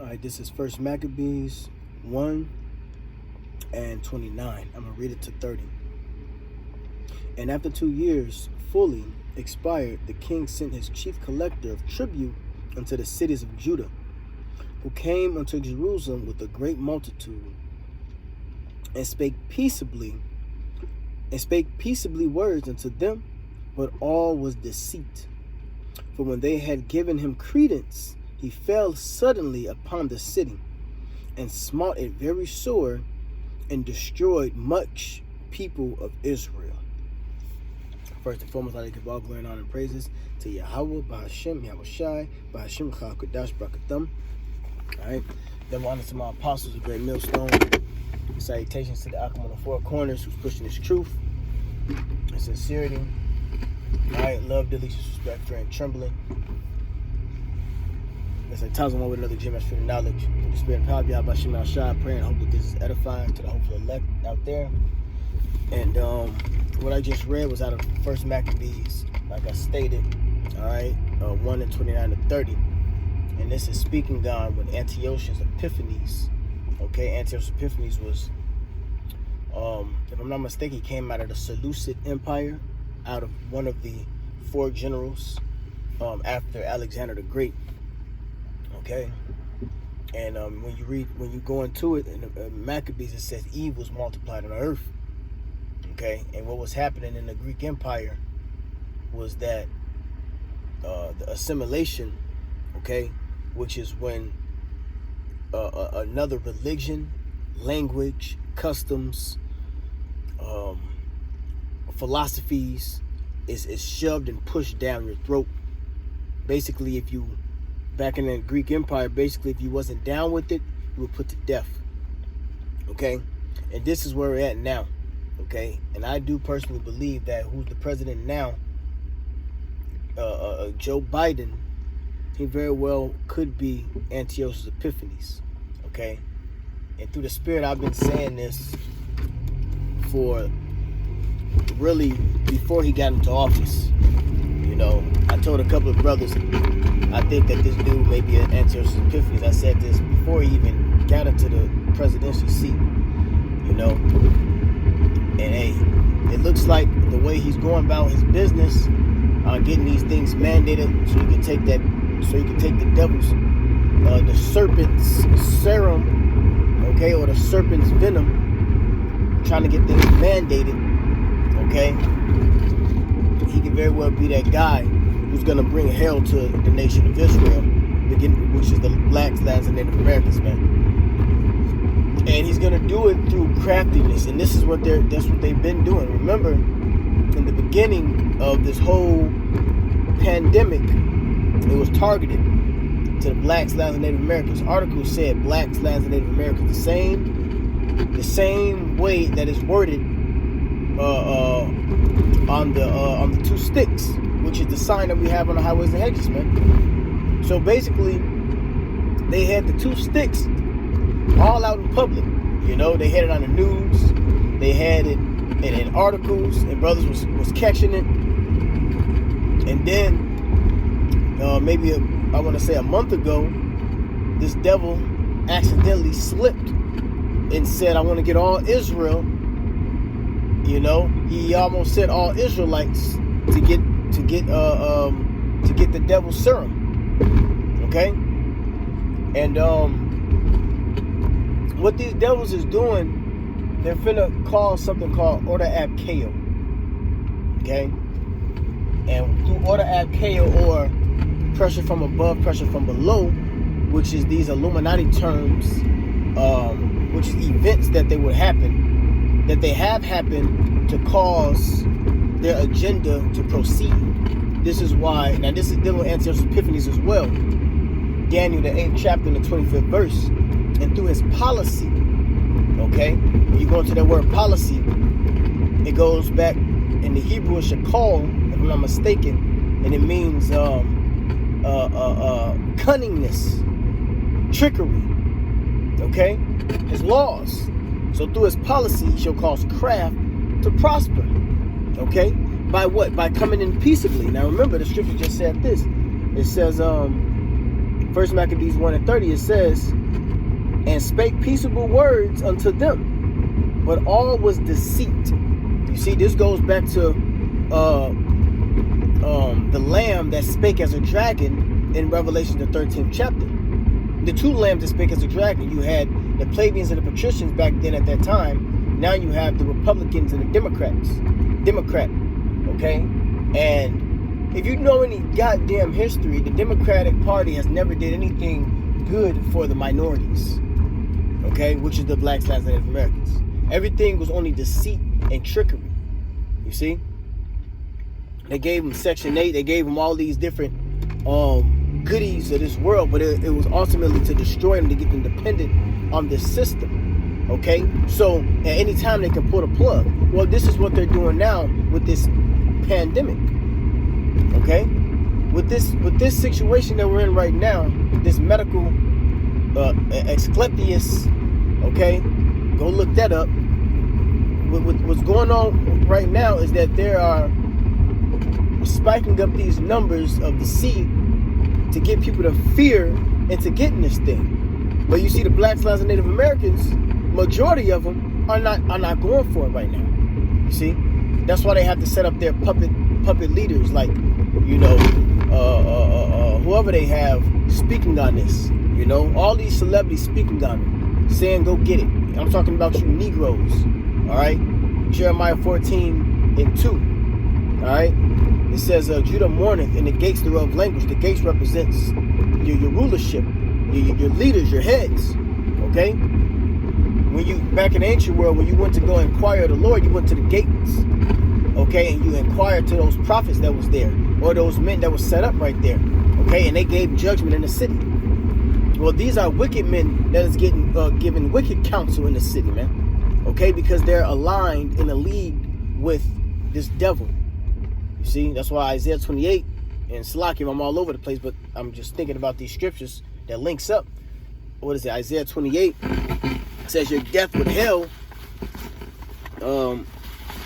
All right, this is First Maccabees 1 and 29. I'm going to read it to 30. And after 2 years fully expired, the king sent his chief collector of tribute unto the cities of Judah, who came unto Jerusalem with a great multitude, and spake peaceably words unto them, but all was deceit. For when they had given him credence, he fell suddenly upon the city, and smote it very sore, and destroyed much people of Israel. First and foremost, I'd like to give all glory and honor and praises to Yahweh, Bahashem, Yahweh Shai, Bahashem, Chal Kodash, Brakatham. Alright, double honor to my apostles, a great millstone. Salutations to the Akim on the four corners who's pushing his truth and sincerity. Alright, love, diligence, respect, fear, and trembling. As I tells one with another gym, as for the knowledge, with the spirit and power of Yahweh, Bahashem, Yahweh Shai. Pray and hope that this is edifying to the hopeful elect out there. And what I just read was out of First Maccabees, like I stated, all right, 1 and 29 to 30. And this is speaking on when Antiochus Epiphanes, okay, Antiochus Epiphanes was, if I'm not mistaken, he came out of the Seleucid Empire, out of one of the 4 generals after Alexander the Great, okay. And when you go into it in Maccabees, it says evil was multiplied on the earth. Okay, and what was happening in the Greek Empire was that the assimilation, okay, which is when another religion, language, customs, philosophies is shoved and pushed down your throat. Basically, back in the Greek Empire, basically, if you wasn't down with it, you were put to death. Okay, and this is where we're at now. Okay, and I do personally believe that who's the president now, Joe Biden, he very well could be Antiochus Epiphanes. Okay, and through the spirit, I've been saying this for really before he got into office. You know, I told a couple of brothers, I think that this dude may be an Antiochus Epiphanes. I said this before he even got into the presidency seat. You know. And hey, it looks like the way he's going about his business, getting these things mandated, so you can take the devil's, the serpent's serum, okay, or the serpent's venom, trying to get things mandated, okay. He could very well be that guy who's gonna bring hell to the nation of Israel, which is the blacks, Latins, and Native Americans, man. And he's gonna do it through craftiness, and this is that's what they've been doing. Remember, in the beginning of this whole pandemic, it was targeted to the blacks, Latins, and Native Americans. Articles said blacks, Latins, and Native Americans. The same way that is worded on the 2 sticks, which is the sign that we have on the highways and hedges, man. So basically, they had the 2 sticks all out in public. You know, they had it on the news, they had it in articles, and brothers was catching it. And then maybe I want to say a month ago, this devil accidentally slipped and said, I want to get all Israel. You know, he almost said all Israelites to get the devil's serum. Okay? And what these devils is doing, they're finna call something called order ab chaos. Okay? And through order ab chaos, or pressure from above, pressure from below, which is these Illuminati terms, which is events that they would happen, that they have happened to cause their agenda to proceed. This is why, now this is dealing with Antiochus Epiphanes as well. Daniel, the 8th chapter and the 25th verse. And through his policy, okay, when you go into that word policy, it goes back in the Hebrew, it's shakal, if I'm not mistaken, and it means cunningness, trickery, okay, his laws. So through his policy, he shall cause craft to prosper, okay, by what? By coming in peaceably. Now remember, the scripture just said this. It says, 1 Maccabees 1:30, it says, and spake peaceable words unto them, but all was deceit. You see, this goes back to the lamb that spake as a dragon in Revelation the 13th chapter. The two lambs that spake as a dragon. You had the plebeians and the patricians back then at that time. Now you have the Republicans and the Democrat, okay? And if you know any goddamn history, the Democratic Party has never did anything good for the minorities, okay? Which is the blacks, Latinx, Native Americans. Everything was only deceit and trickery, you see? They gave them Section 8. They gave them all these different goodies of this world, but it was ultimately to destroy them, to get them dependent on this system, okay? So at any time they can pull the plug. Well, this is what they're doing now with this pandemic, okay? With this situation that we're in right now, this medical Asclepius, okay? Go look that up. What's going on right now is that there are spiking up these numbers of deceit to get people to fear into getting this thing. But you see, the blacks, Latinx, and Native Americans, majority of them are not going for it right now. You see, that's why they have to set up their puppet leaders, like, you know, whoever they have speaking on this. You know, all these celebrities speaking on it, saying go get it. I'm talking about you Negroes. All right, Jeremiah 14:2. All right. It says, Judah mourneth, and the gates thereof languish. The gates represents your rulership, your leaders, your heads. Okay? When you, back in the ancient world, when you went to go inquire of the Lord, you went to the gates. Okay? And you inquired to those prophets that was there, or those men that was set up right there. Okay? And they gave judgment in the city. Well, these are wicked men that is getting given wicked counsel in the city, man. Okay? Because they're aligned in a league with this devil. You see, that's why Isaiah 28 and Salakim, I'm all over the place, but I'm just thinking about these scriptures that links up. What is it? Isaiah 28 says your death with hell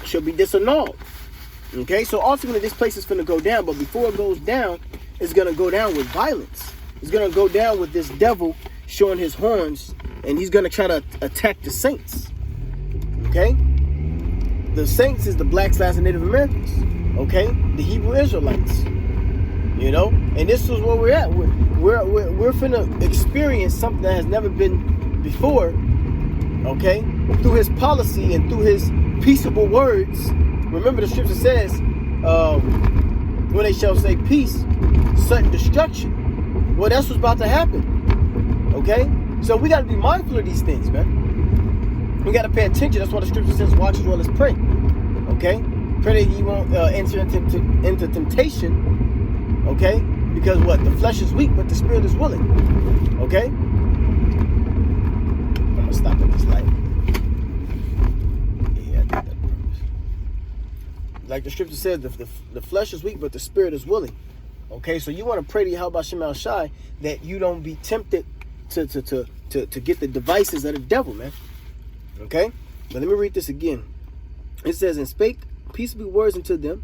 shall be disannulled. Okay, so ultimately this place is going to go down, but before it goes down, it's going to go down with violence. It's going to go down with this devil showing his horns, and he's going to try to attack the saints. Okay, the saints is the blacks, Latinx, and Native Americans. Okay, the Hebrew Israelites, you know, and this is where we're at. We're finna experience something that has never been before. Okay, through his policy and through his peaceable words. Remember, the scripture says, when they shall say peace, sudden destruction. Well, that's what's about to happen. Okay, so we got to be mindful of these things, man. We got to pay attention. That's why the scripture says, watch as well as pray. Okay. Pray that you won't enter into temptation, okay? Because what? The flesh is weak, but the spirit is willing, okay? I'm going to stop at this light. Yeah, I did that on purpose. Like the scripture says, the flesh is weak, but the spirit is willing, okay? So you want to pray to Yahweh Shem Shai that you don't be tempted to get the devices of the devil, man, okay? But let me read this again. It says, and spake peaceable words unto them,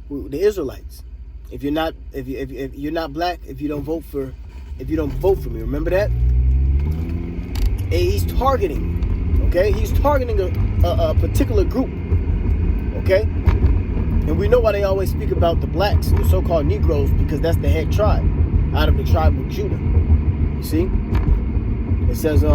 the Israelites. If you're not black, if you don't vote for me, remember that. And he's targeting, okay? He's targeting a particular group, okay? And we know why they always speak about the blacks, the so-called Negroes, because that's the head tribe out of the tribe of Judah. You see, it says,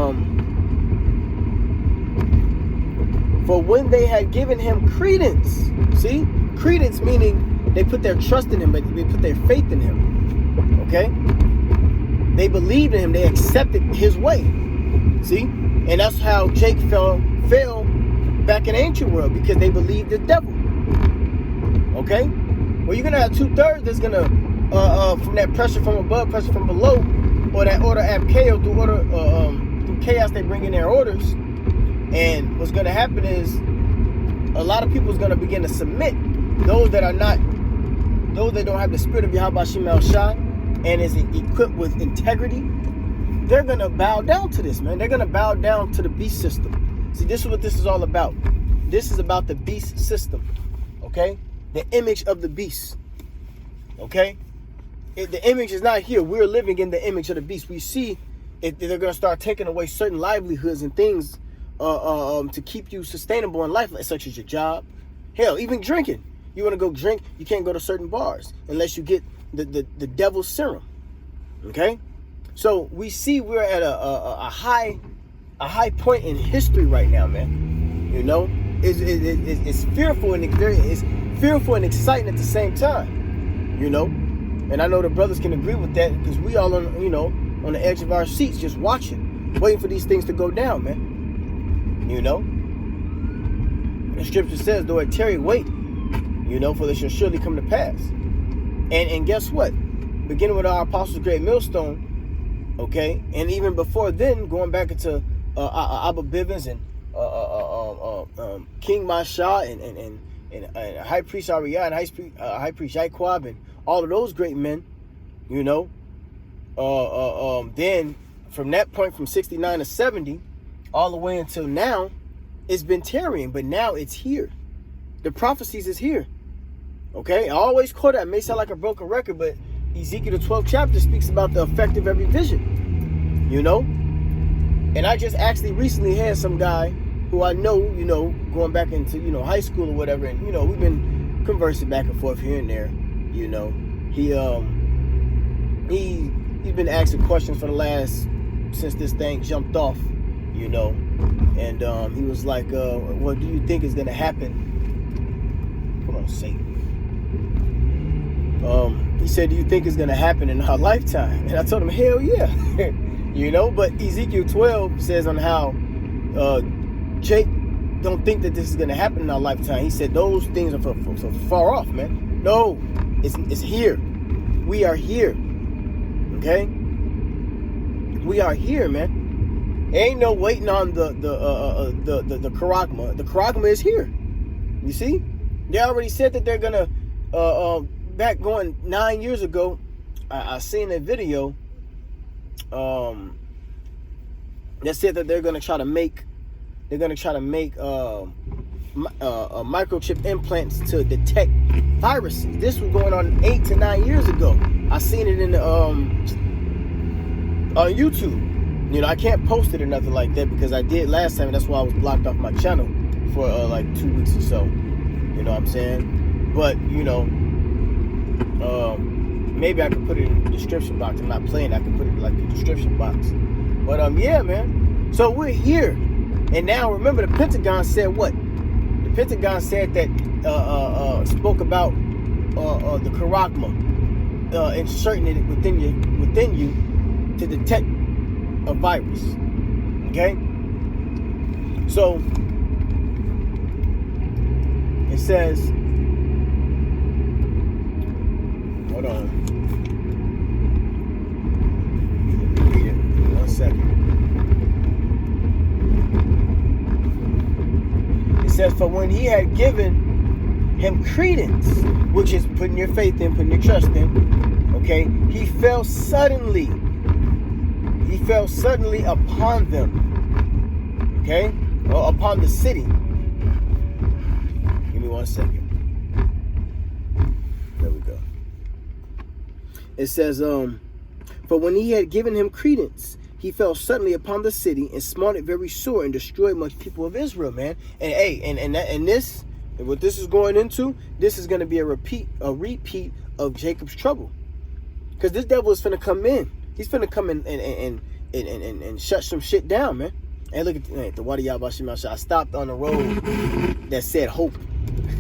for when they had given him credence, see? Credence meaning they put their trust in him, but they put their faith in him, okay? They believed in him, they accepted his way, see? And that's how Jake fell back in the ancient world, because they believed the devil, okay? Well, you're going to have 2/3 that's going to, from that pressure from above, pressure from below, or that order ab chaos, through chaos they bring in their orders. And what's going to happen is a lot of people is going to begin to submit. Those that don't have the spirit of Yahweh Shem El Shai and is equipped with integrity, they're going to bow down to this, man. They're going to bow down to the beast system. See, this is what this is all about. This is about the beast system, okay? The image of the beast, okay? the image is not here. We're living in the image of the beast. We see they're going to start taking away certain livelihoods and things to keep you sustainable in life, such as your job. Hell, even drinking. You want to go drink, you can't go to certain bars unless you get the devil's serum. Okay? So we see we're at a high point in history right now, man. You know? It's fearful and it's fearful and exciting at the same time. You know? And I know the brothers can agree with that because we all on the edge of our seats just watching, waiting for these things to go down, man. You know? The scripture says, though it tarry, wait, for they shall surely come to pass. And guess what? Beginning with our Apostles' Great Millstone, okay, and even before then, going back into Abba Bivens and King Masha and High Priest Ariah and High Priest Yaquab and all of those great men, then from that point, from 69 to 70, all the way until now, it's been tarrying, but now it's here. The prophecies is here. Okay, I always quote that. It may sound like a broken record, but Ezekiel, the 12th chapter, speaks about the effect of every vision. And I just actually recently had some guy who I know, going back into, high school or whatever, and, we've been conversing back and forth here and there. He's been asking questions for the last, since this thing jumped off, and he was like, what do you think is going to happen? Come on, Satan. He said, do you think it's going to happen in our lifetime? And I told him, hell yeah. But Ezekiel 12 says on how Jake don't think that this is going to happen in our lifetime. He said those things are for far off, man. No, it's here. We are here. Okay? We are here, man. Ain't no waiting on the Karagma. The Karagma is here. You see? They already said that they're going to back going 9 years ago, I seen a video that said that they're gonna try to make microchip implants to detect viruses. This was going on 8 to 9 years ago. I seen it in the on YouTube. I can't post it or nothing like that because I did last time, and that's why I was blocked off my channel for like 2 weeks or so. You know what I'm saying? But maybe I could put it in the description box. I'm not playing. I can put it in like the description box. But yeah, man. So we're here, and now remember the Pentagon said what? The Pentagon said that spoke about the Karagma inserting it within you to detect a virus. Okay. So it says. Hold on. Let me read it. 1 second. It says, for when he had given him credence, which is putting your faith in, putting your trust in, okay, he fell suddenly upon them, okay, or upon the city. Give me 1 second. There we go. It says, for when he had given him credence, he fell suddenly upon the city and smote it very sore and destroyed much people of Israel, man. And hey, and this, what this is going into, this is going to be a repeat of Jacob's trouble, because this devil is finna come in. He's finna come in and shut some shit down, man. And look at the Wadi Yabashim. I stopped on the road that said hope.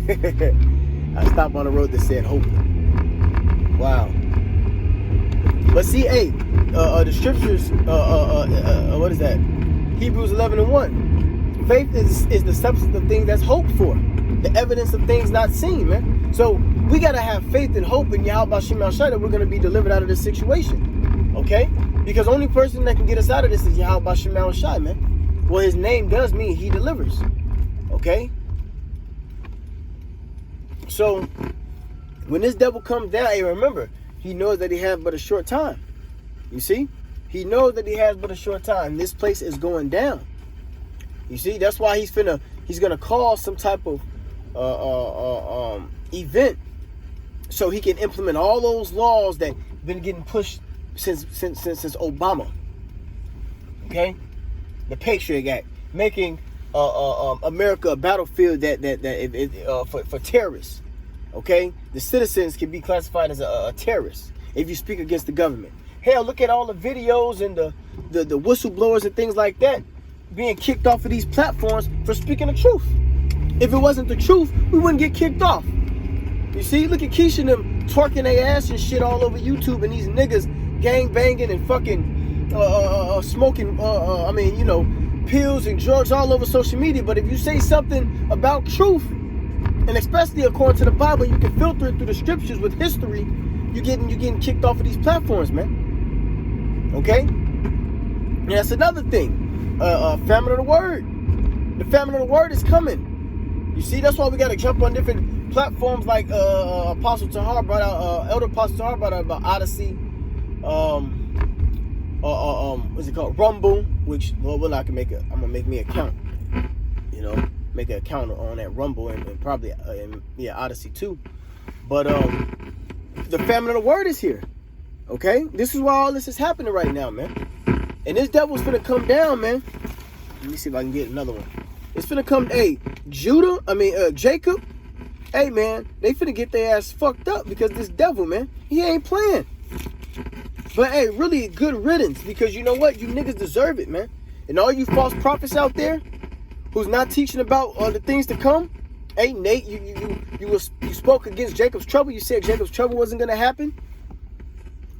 I stopped on the road that said hope. Wow. But see, hey, the scriptures, what is that? Hebrews 11:1. Faith is the substance of things that's hoped for, the evidence of things not seen, man. So we gotta have faith and hope in Yahweh Shema Shai that we're gonna be delivered out of this situation, okay? Because only person that can get us out of this is Yahweh Shema Shai, man. Well, his name does mean he delivers, okay? So when this devil comes down, hey, remember, he knows that he has but a short time. You see? He knows that he has but a short time. This place is going down. You see? That's why he's gonna cause some type of event so he can implement all those laws that been getting pushed since Obama. Okay, the Patriot Act, making America a battlefield for terrorists. Okay, the citizens can be classified as a terrorist if you speak against the government. Hell, look at all the videos and the whistleblowers and things like that being kicked off of these platforms for speaking the truth. If it wasn't the truth, we wouldn't get kicked off. You see, look at Keisha and them twerking their ass and shit all over YouTube, and these niggas gang banging and fucking smoking, pills and drugs all over social media. But if you say something about truth, and especially according to the Bible, you can filter it through the scriptures with history, you're getting kicked off of these platforms, man. Okay? And that's another thing. Famine of the Word. The famine of the Word is coming. You see, that's why we got to jump on different platforms like Apostle Tahar brought out, Elder Apostle Tahar brought out about Odyssey, what's it called? Rumble, which, well, I'm gonna make me an account, make an account on that Rumble and probably, Odyssey too. But the famine of the Word is here, okay? This is why all this is happening right now, man. And this devil's finna come down, man. Let me see if I can get another one. It's finna come, Jacob, hey, man, they finna get their ass fucked up because this devil, man, he ain't playing. But, hey, really good riddance, because you know what? You niggas deserve it, man. And all you false prophets out there who's not teaching about the things to come, hey, Nate, you spoke against Jacob's trouble. You said Jacob's trouble wasn't going to happen,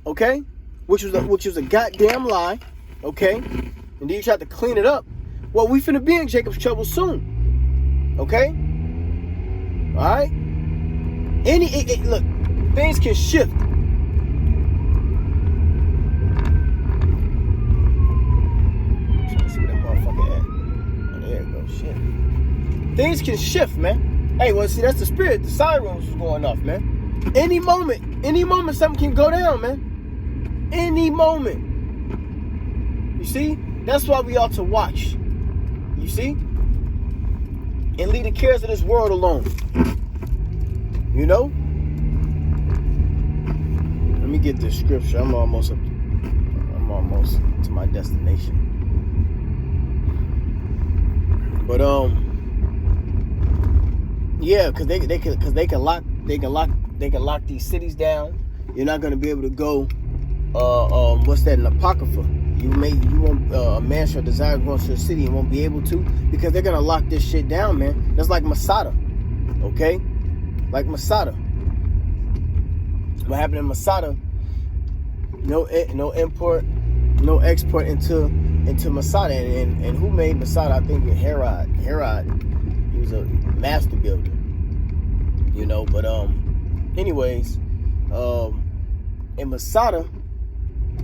okay? Which was a goddamn lie, okay? And then you tried to clean it up. Well, we finna be in Jacob's trouble soon, okay? All right? Look, things can shift. Let's see where that motherfucker at. Oh, there it goes. Shit. Things can shift, man. Hey, well, see, that's the spirit. The sirens was going off, man. Any moment, something can go down, man. Any moment. You see? That's why we ought to watch. You see? And leave the cares of this world alone. You know? Let me get this scripture. I'm almost to my destination. But yeah, because they can lock these cities down. You're not gonna be able to go. What's that in Apocrypha? You won't. A man shall desire going to the city and won't be able to, because they're gonna lock this shit down, man. That's like Masada, okay? Like Masada. What happened in Masada? No import, no export into Masada. And who made Masada? I think Herod. Herod, he was a master builder. But anyways, in Masada,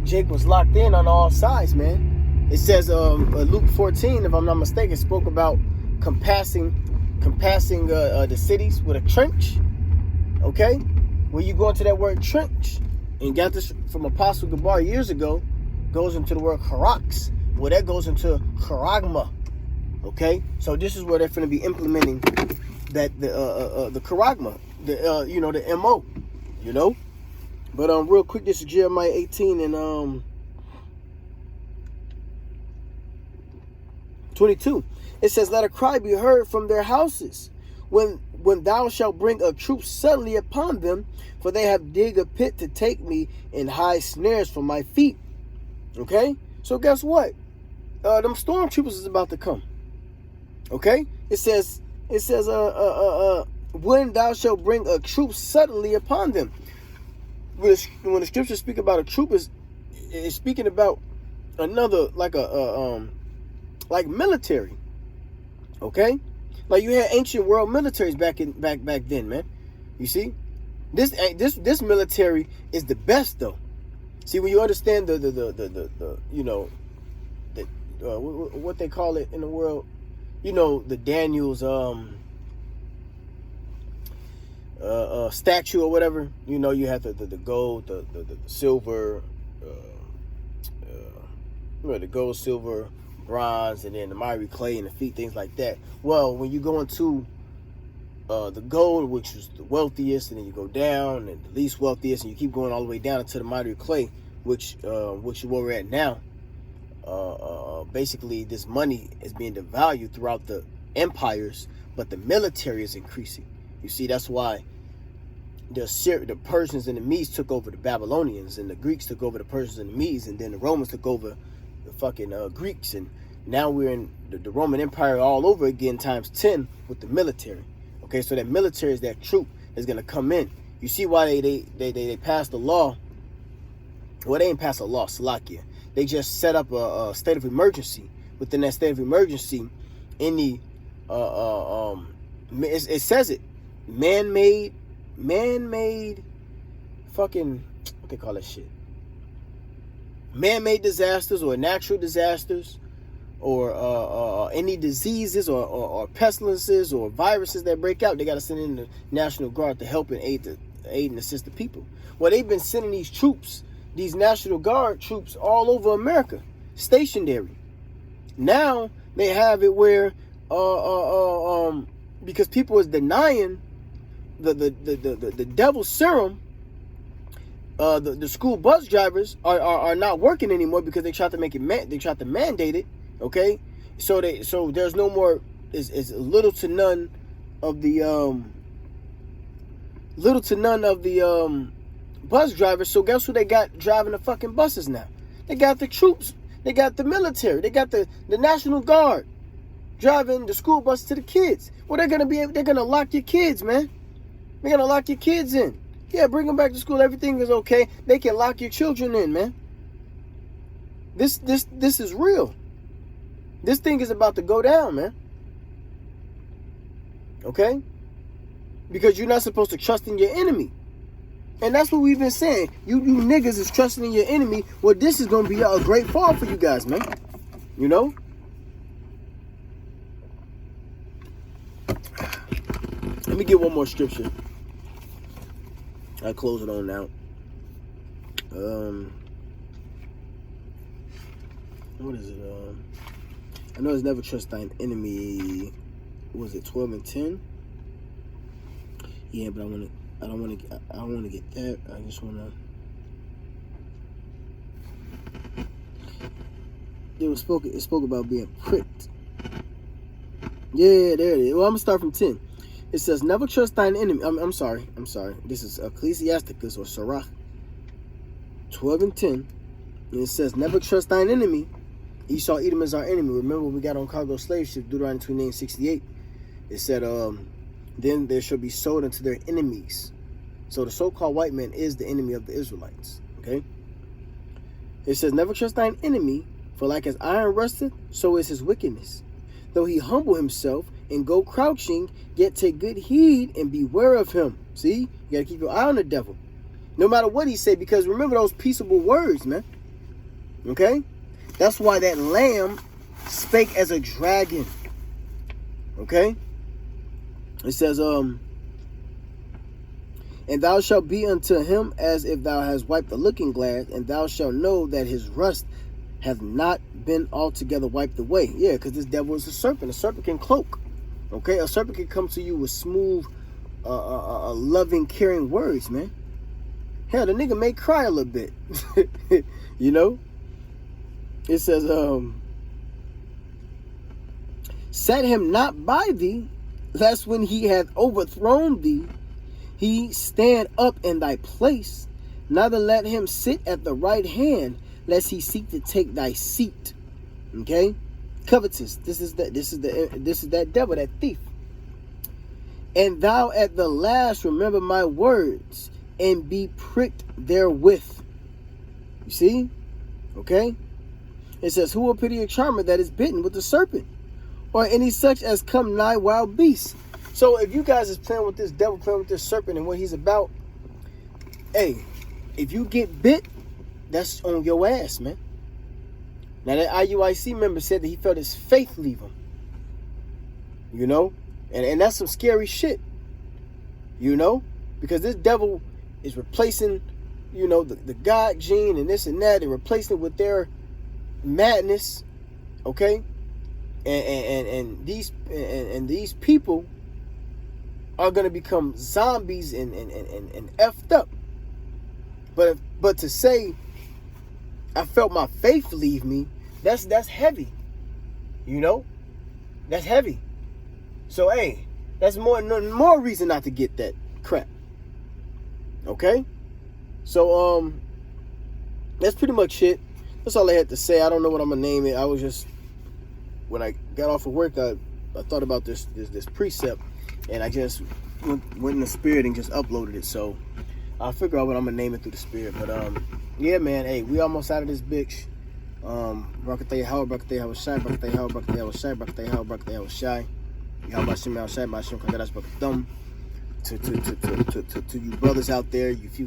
Jake was locked in on all sides, man. It says Luke 14, if I'm not mistaken, spoke about compassing the cities with a trench. Okay, when you go into that word trench, and got this from Apostle Gabar years ago, goes into the word harax. Well, that goes into charagma. Okay, so this is where they're going to be implementing that the charagma, the MO, But real quick, this is Jeremiah 18 and 22. It says, "Let a cry be heard from their houses, when thou shalt bring a troop suddenly upon them, for they have digged a pit to take me, and hide snares for my feet." Okay, so guess what? Them stormtroopers is about to come. Okay, it says, when thou shalt bring a troop suddenly upon them. When the scriptures speak about a troop, it's speaking about another, like like military. Okay, like you had ancient world militaries back then, man. You see, this military is the best though. See, when you understand the what they call it in the world, the Daniel's statue or whatever, you have the gold, the silver, the gold, silver, bronze, and then the miry clay and the feet, things like that. Well, when you go into the gold, which was the wealthiest, and then you go down, and the least wealthiest, and you keep going all the way down into the mighty clay, which is where we're at now. Basically, this money is being devalued throughout the empires, but the military is increasing. You see, that's why the Persians and the Medes took over the Babylonians, and the Greeks took over the Persians and the Medes, and then the Romans took over the fucking Greeks, and now we're in the Roman Empire all over again times 10 with the military. Okay, so that military is that troop that's gonna come in. You see why they passed a law. Well, they didn't pass a law, Slovakia. They just set up a state of emergency. Within that state of emergency, any it says it, man-made fucking, what they call that shit? Man-made disasters or natural disasters, or any diseases or pestilences or viruses that break out, they got to send in the National Guard to help and aid and assist the people. Well, they've been sending these troops, these National Guard troops, all over America, stationary. Now they have it where because people is denying the devil's serum, the school bus drivers are not working anymore because they tried to make it they tried to mandate it. Okay, so there's no more, is little to none of the bus drivers. So guess who they got driving the fucking buses now? They got the troops, they got the military, they got the National Guard driving the school bus to the kids. Well, they're gonna lock your kids, man. They're gonna lock your kids in. Yeah, bring them back to school. Everything is okay. They can lock your children in, man. This is real. This thing is about to go down, man. Okay? Because you're not supposed to trust in your enemy. And that's what we've been saying. You niggas is trusting in your enemy. Well, this is going to be a great fall for you guys, man. You know? Let me get one more scripture. I'll close it on now. What is it? I know it's never trust thine enemy. What was it 12 and 10? Yeah, but I don't want to get that. I just want to. It spoke about being pricked. Yeah, there it is. Well, I'm gonna start from 10. It says, "Never trust thine enemy." I'm sorry. This is Ecclesiasticus or Sirach 12 and 10. And it says, "Never trust thine enemy." Esau, Edom is our enemy. Remember when we got on cargo slave ship, Deuteronomy 28:68. It said, then there shall be sold unto their enemies. So the so-called white man is the enemy of the Israelites. Okay? It says, "Never trust thine enemy, for like as iron rusteth, so is his wickedness. Though he humble himself and go crouching, yet take good heed and beware of him." See? You got to keep your eye on the devil. No matter what he say, because remember those peaceable words, man. Okay? That's why that lamb spake as a dragon. Okay? It says, "And thou shalt be unto him as if thou hast wiped a looking glass, and thou shalt know that his rust hath not been altogether wiped away." Yeah, because this devil is a serpent. A serpent can cloak. Okay? A serpent can come to you with smooth, loving, caring words, man. Hell, the nigga may cry a little bit. You know? It says, "Set him not by thee, lest when he hath overthrown thee, he stand up in thy place. Neither let him sit at the right hand, lest he seek to take thy seat." Okay? Covetous. This is that devil, that thief. "And thou at the last remember my words, and be pricked therewith." You see? Okay? It says, "Who will pity a charmer that is bitten with the serpent, or any such as come nigh wild beasts?" So if you guys is playing with this devil, playing with this serpent and what he's about, hey, if you get bit, that's on your ass, man. Now that IUIC member said that he felt his faith leave him. You know? And that's some scary shit. You know? Because this devil is replacing, you know, the God gene and this and that, and replacing it with their madness. Okay? And these people are gonna become zombies and effed up. But to say I felt my faith leave me, that's heavy. You know? That's heavy. So hey, that's more reason not to get that crap. Okay? So that's pretty much it. That's all I had to say. I don't know what I'm gonna name it. I was just, when I got off of work, I thought about this precept, and I just went in the spirit and just uploaded it. So I'll figure out what I'm gonna name it through the spirit. But yeah, man. Hey, we almost out of this bitch. Brakatay how, Brakatay how shy, Brakatay how, Brakatay how shy, Brakatay how, Brakatay how shy. How about Shim how shy, Bashim Kagadas Brakatum. To you brothers out there, you few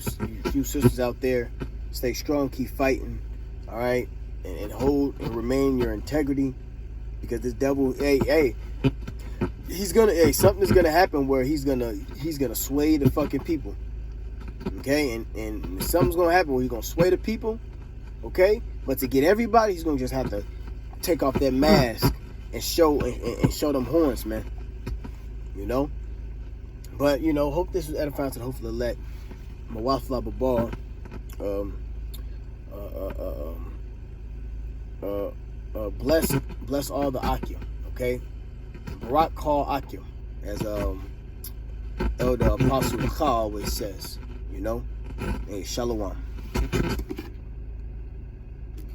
sisters out there, stay strong, keep fighting, all right, and hold and remain your integrity, because this devil, something's gonna happen where he's gonna sway the fucking people, okay, and something's gonna happen where he's gonna sway the people, okay, but to get everybody, he's gonna just have to take off that mask and show them horns, man, you know. But, you know, hope this was edifying to the hopefully let Mawafla Babar bless all the Akim, okay? Barak call Akim, as Elder Apostle Michal always says, you know? Hey, Shalom.